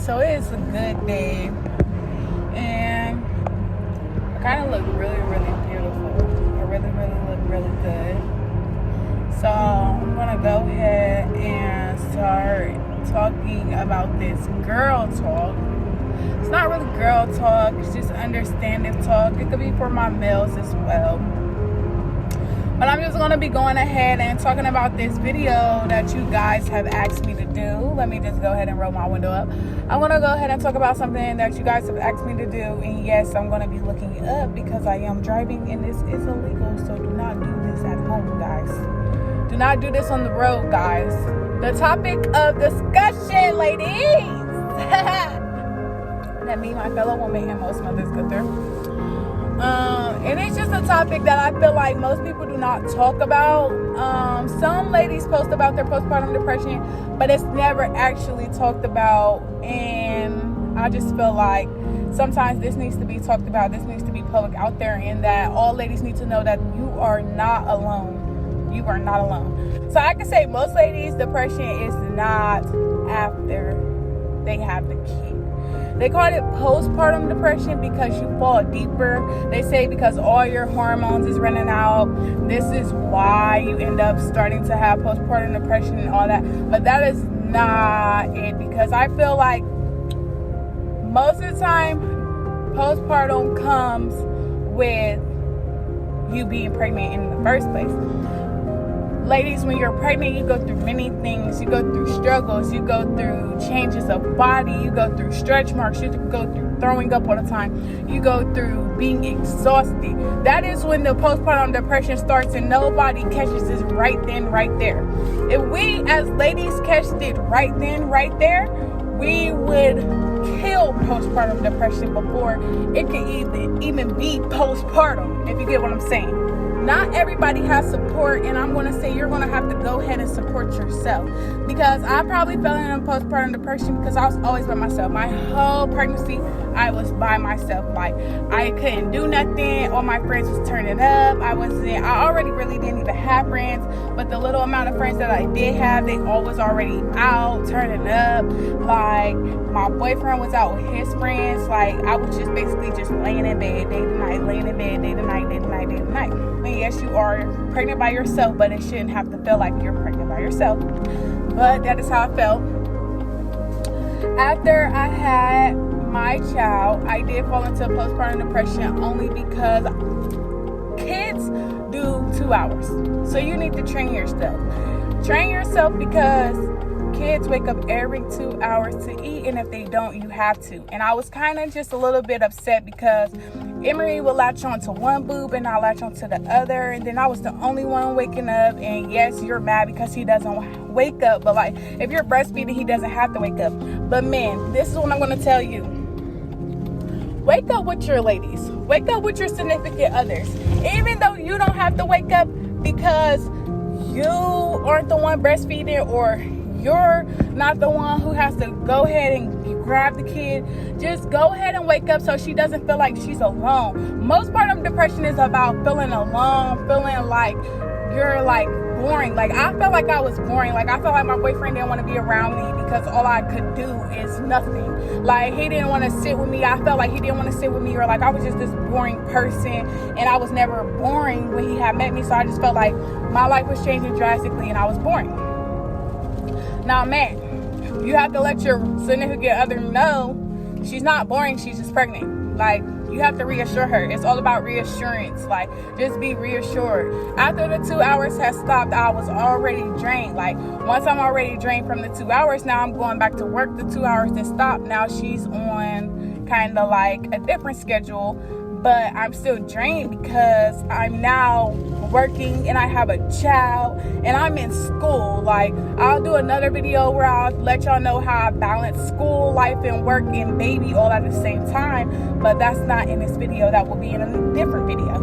So it's a good day, and I kind of look really, really beautiful. I really look really good. So I'm gonna go ahead and start talking about this girl talk. It's not really girl talk, it's just understanding talk. It could be for my males as well. But I'm just going to be going ahead and talking about this video that you guys have asked me to do. Let me just go ahead and roll my window up. I'm going to go ahead and talk about something that you guys have asked me to do. And yes, I'm going to be looking it up because I am driving and this is illegal. So do not do this at home, guys. Do not do this on the road, guys. The topic of discussion, ladies. That me, my fellow woman, and most mothers go through. And it's just a topic that I feel like most people do not talk about. Some ladies post about their postpartum depression, but it's never actually talked about. And I just feel like sometimes this needs to be talked about. This needs to be public out there, and that all ladies need to know that you are not alone. You are not alone. So I can say most ladies' depression is not after they have the kid. They call it postpartum depression because you fall deeper. They say because all your hormones is running out. This is why you end up starting to have postpartum depression and all that. But that is not it, because I feel like most of the time postpartum comes with you being pregnant in the first place. Ladies, when you're pregnant, you go through many things. You go through struggles. You go through changes of body. You go through stretch marks. You go through throwing up all the time. You go through being exhausted. That is when the postpartum depression starts, and nobody catches this right then, right there. If we as ladies catched it right then, right there, we would kill postpartum depression before it could even be postpartum, if you get what I'm saying. Not everybody has support, and I'm going to say you're going to have to go ahead and support yourself, because I probably fell into postpartum depression because I was always by myself. My whole pregnancy, I was by myself. Like, I couldn't do nothing. All my friends was turning up. I already really didn't even have friends, but the little amount of friends that I did have, they all was already out, turning up. Like, my boyfriend was out with his friends. Like, I was just basically just laying in bed day to night, laying in bed day to night, day to night, day to night. And yes, you are pregnant by yourself, but it shouldn't have to feel like you're pregnant by yourself. But that is how I felt. After I had my child, I did fall into postpartum depression only because kids do 2 hours. So you need to train yourself. Train yourself because kids wake up every 2 hours to eat, and if they don't, you have to. And I was kind of just a little bit upset because Emery will latch on to one boob and I'll latch on to the other, and then I was the only one waking up. And yes, you're mad because he doesn't wake up, but like, if you're breastfeeding, he doesn't have to wake up. But men, this is what I'm going to tell you. Wake up with your ladies. Wake up with your significant others. Even though you don't have to wake up because you aren't the one breastfeeding, or you're not the one who has to go ahead and grab the kid, just go ahead and wake up so she doesn't feel like she's alone. Postpartum depression is about feeling alone, feeling like you're like boring. Like, I felt like I was boring. Like, I felt like my boyfriend didn't want to be around me because all I could do is nothing. Like, he didn't want to sit with me. I felt like he didn't want to sit with me, or like I was just this boring person, and I was never boring when he had met me. So I just felt like my life was changing drastically and I was boring. Now, man, you have to let your significant other know she's not boring, she's just pregnant. Like, you have to reassure her. It's all about reassurance. Like, just be reassured. After the 2 hours has stopped, I was already drained. Like, once I'm already drained from the 2 hours, now I'm going back to work. The 2 hours that stopped, now she's on kind of like a different schedule, but I'm still drained because I'm now working and I have a child and I'm in school. Like, I'll do another video where I'll let y'all know how I balance school life and work and baby all at the same time, but that's not in this video. That will be in a different video.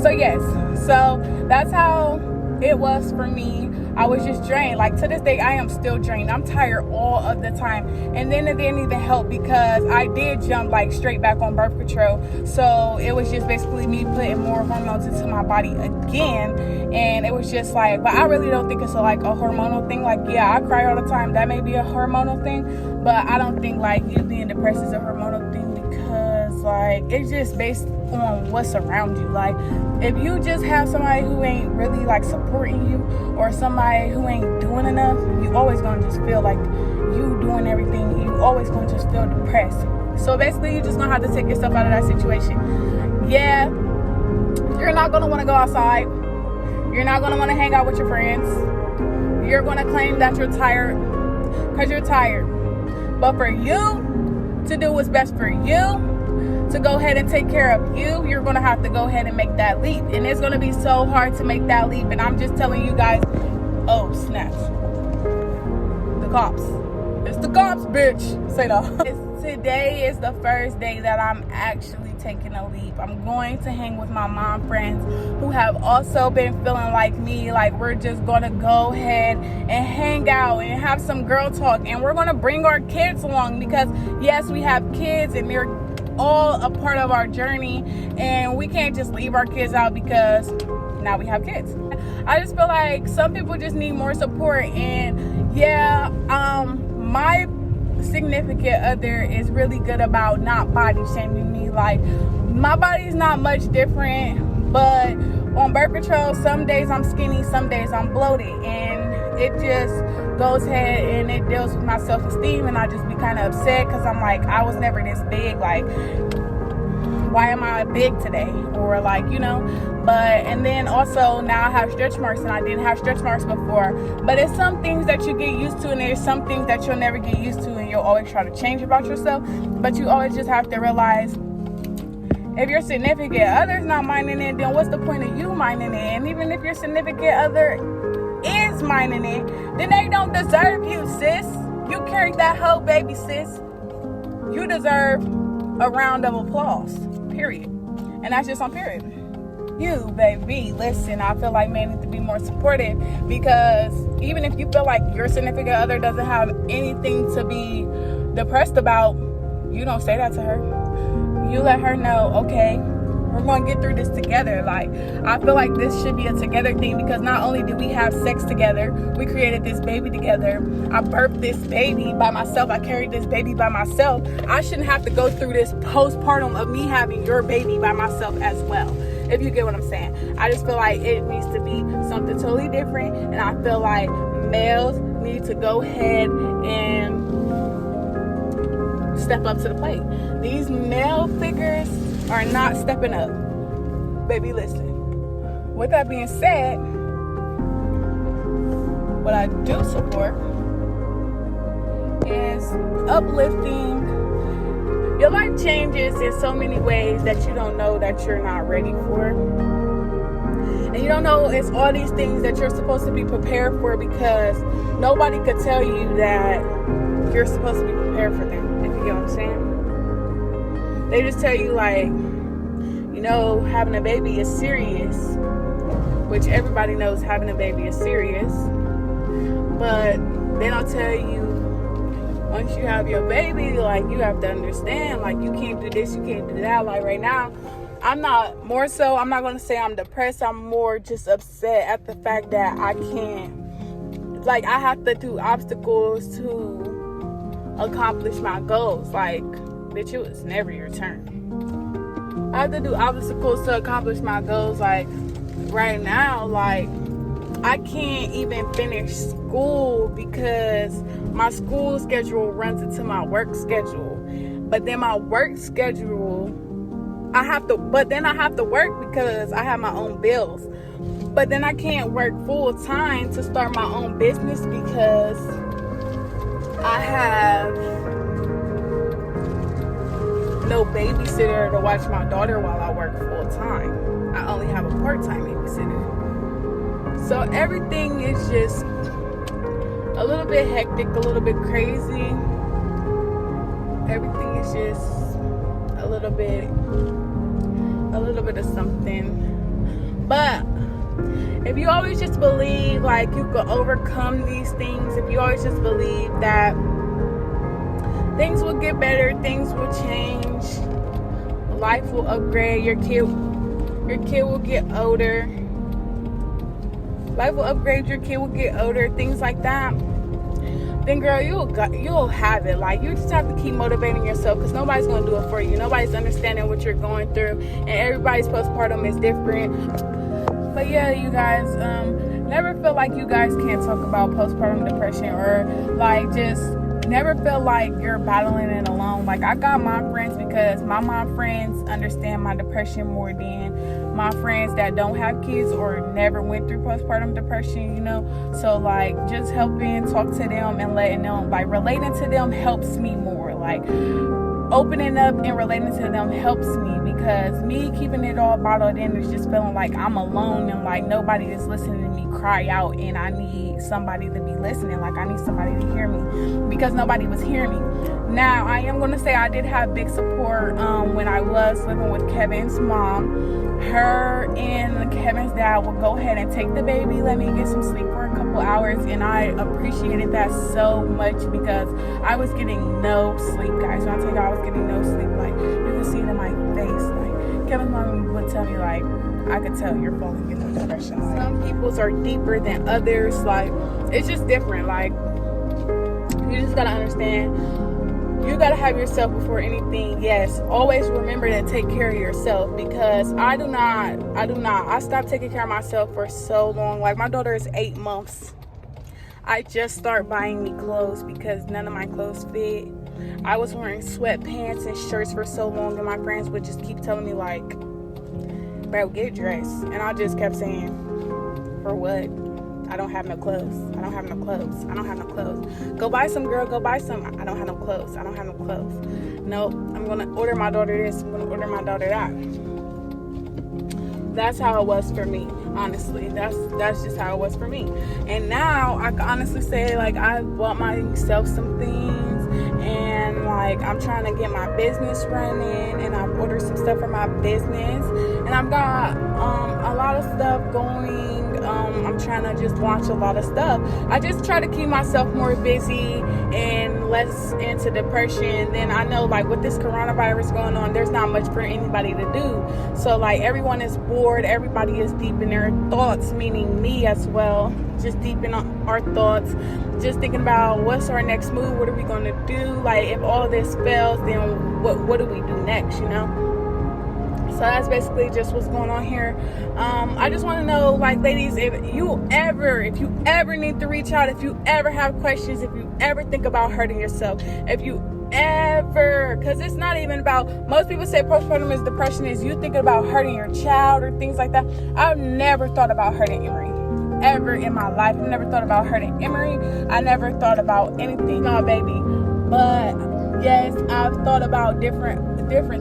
So yes, so that's how it was for me. I was just drained. Like, to this day, I am still drained. I'm tired all of the time. And then it didn't even help because I did jump like straight back on birth control. So it was just basically me putting more hormones into my body again. And it was just like, but I really don't think it's like a hormonal thing. Like, yeah, I cry all the time. That may be a hormonal thing, but I don't think like you being depressed is a hormonal thing, because like it's just based on what's around you. Like, if you just have somebody who ain't really like supporting you, or somebody who ain't doing enough, you always gonna just feel like you doing everything. You always gonna just feel depressed. So basically, you're just gonna have to take yourself out of that situation. Yeah, you're not gonna want to go outside. You're not gonna want to hang out with your friends. You're gonna claim that you're tired because you're tired. But for you to do what's best for you, to go ahead and take care of you, you're gonna have to go ahead and make that leap. And it's gonna be so hard to make that leap. And I'm just telling you guys, oh snaps, the cops. It's the cops, bitch. Say that. Today is the first day that I'm actually taking a leap. I'm going to hang with my mom friends who have also been feeling like me. Like, we're just gonna go ahead and hang out and have some girl talk. And we're gonna bring our kids along, because yes, we have kids and they're all a part of our journey, and we can't just leave our kids out because now we have kids. I just feel like some people just need more support. And yeah, my significant other is really good about not body shaming me. Like, my body's not much different, but on birth control, some days I'm skinny, some days I'm bloated, and it just goes ahead and it deals with my self-esteem. And I just be kind of upset because I'm like, I was never this big. Like, why am I big today? Or like, you know. But and then also now I have stretch marks, and I didn't have stretch marks before. But it's some things that you get used to, and there's some things that you'll never get used to, and you'll always try to change about yourself. But you always just have to realize, if your significant other's not minding it, then what's the point of you minding it? And even if your significant other is minding it, then they don't deserve you, sis. You carried that whole baby, sis. You deserve a round of applause, period. And that's just on period. You, baby, listen, I feel like men need to be more supportive, because even if you feel like your significant other doesn't have anything to be depressed about, you don't say that to her. You let her know, okay, we're going to get through this together. Like, I feel like this should be a together thing, because not only did we have sex together, we created this baby together. I birthed this baby by myself. I carried this baby by myself. I shouldn't have to go through this postpartum of me having your baby by myself as well, if you get what I'm saying. I just feel like it needs to be something totally different, and I feel like males need to go ahead and step up to the plate. These male figures are not stepping up. Baby, listen. With that being said, what I do support is uplifting. Your life changes in so many ways that you don't know that you're not ready for. And you don't know it's all these things that you're supposed to be prepared for, because nobody could tell you that you're supposed to be prepared for them, if you get what I'm saying. They just tell you, like, you know, having a baby is serious, which everybody knows having a baby is serious. But they don't tell you, once you have your baby, like, you have to understand, like, you can't do this, you can't do that. Like, right now, I'm not going to say I'm depressed. I'm more just upset at the fact that I can't, like, I have to do obstacles to accomplish my goals. Like, bitch, it was never your turn. I have to do obstacles to accomplish my goals. Like, right now, like, I can't even finish school because my school schedule runs into my work schedule. But then my work schedule, I have to work because I have my own bills. But then I can't work full time to start my own business because I have no babysitter to watch my daughter while I work full time. I only have a part-time babysitter. So everything is just a little bit hectic, a little bit crazy. Everything is just a little bit of something. But if you always just believe like you could overcome these things, if you always just believe that things will get better, things will change, life will upgrade, your kid will get older, life will upgrade, your kid will get older, things like that, then girl, you'll have it. Like, you just have to keep motivating yourself, because nobody's going to do it for you. Nobody's understanding what you're going through, and everybody's postpartum is different. But yeah, you guys, never feel like you guys can't talk about postpartum depression, or like just never feel like you're battling it alone. Like, I got mom friends, because my mom friends understand my depression more than my friends that don't have kids or never went through postpartum depression, you know. So like, just helping talk to them and letting them, like, relating to them helps me more. Like, opening up and relating to them helps me, because me keeping it all bottled in is just feeling like I'm alone, and like nobody is listening to me cry out, and I need somebody to be listening. Like, I need somebody to hear me, because nobody was hearing me. Now, I am going to say I did have big support when I was living with Kevin's mom. Her and Kevin's dad would go ahead and take the baby, let me get some sleep for a couple hours, and I appreciated that so much, because I was getting no sleep, guys. When I tell you I was getting no sleep, like, you can see it in my face. Like, Kevin's mom would tell me, like, I could tell you're falling into depression. Like, some people's are deeper than others. Like, it's just different. Like, you just gotta understand, you gotta have yourself before anything. Yes, always remember to take care of yourself, because I stopped taking care of myself for so long. Like, my daughter is 8 months. I just start buying me clothes, because none of my clothes fit. I was wearing sweatpants and shirts for so long, and my friends would just keep telling me, like, bro, get dressed. And I just kept saying, for what? I don't have no clothes. I don't have no clothes. I don't have no clothes. Go buy some, girl. Go buy some. I don't have no clothes. I don't have no clothes. No, I'm going to order my daughter this. I'm going to order my daughter that. That's how it was for me, honestly. That's just how it was for me. And now I can honestly say, like, I bought myself some things, and like, I'm trying to get my business running, and I've ordered some stuff for my business, and I've got a lot of stuff going. I'm trying to just launch a lot of stuff. I just try to keep myself more busy and less into depression. Then I know, like, with this coronavirus going on, there's not much for anybody to do. So like, everyone is bored. Everybody is deep in their thoughts, meaning me as well. Just deep in our thoughts, just thinking about what's our next move. What are we going to do? Like, if all of this fails, then what do we do next, you know? So that's basically just what's going on here. I just want to know, like, ladies, if you ever need to reach out, if you ever have questions, if you ever think about hurting yourself, if you ever, because it's not even about, most people say postpartum is depression is you thinking about hurting your child or things like that. I've never thought about hurting Emery ever in my life. I've never thought about hurting Emery. I never thought about anything, no, baby. But yes, I've thought about different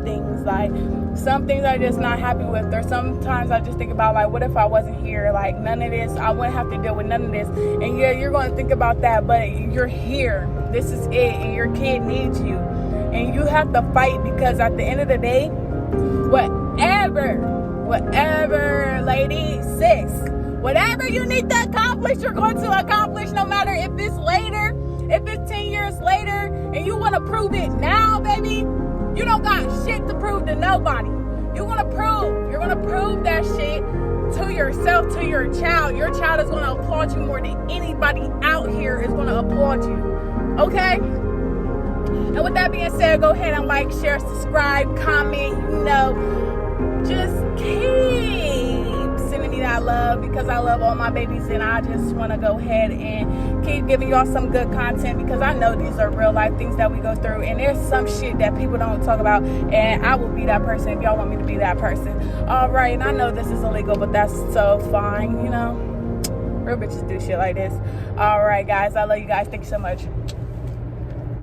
things. Like, some things I'm just not happy with, or sometimes I just think about, like, what if I wasn't here? Like, none of this, I wouldn't have to deal with none of this. And yeah, you're going to think about that, but you're here. This is it, and your kid needs you. And you have to fight, because at the end of the day, whatever, lady, sis, whatever you need to accomplish, you're going to accomplish, no matter if it's later, if it's 10 years later, and you want to prove it now, baby. You don't got shit to prove to nobody. You're going to prove that shit to yourself, to your child. Your child is going to applaud you more than anybody out here is going to applaud you. Okay? And with that being said, go ahead and like, share, subscribe, comment, you know. Just keep sending me that love, because I love all my babies, and I just want to go ahead and keep giving y'all some good content, because I know these are real life things that we go through, and there's some shit that people don't talk about, and I will be that person if y'all want me to be that person. All right, and I know this is illegal, but that's so fine, you know. Real bitches do shit like this. All right, guys, I love you guys. Thank you so much.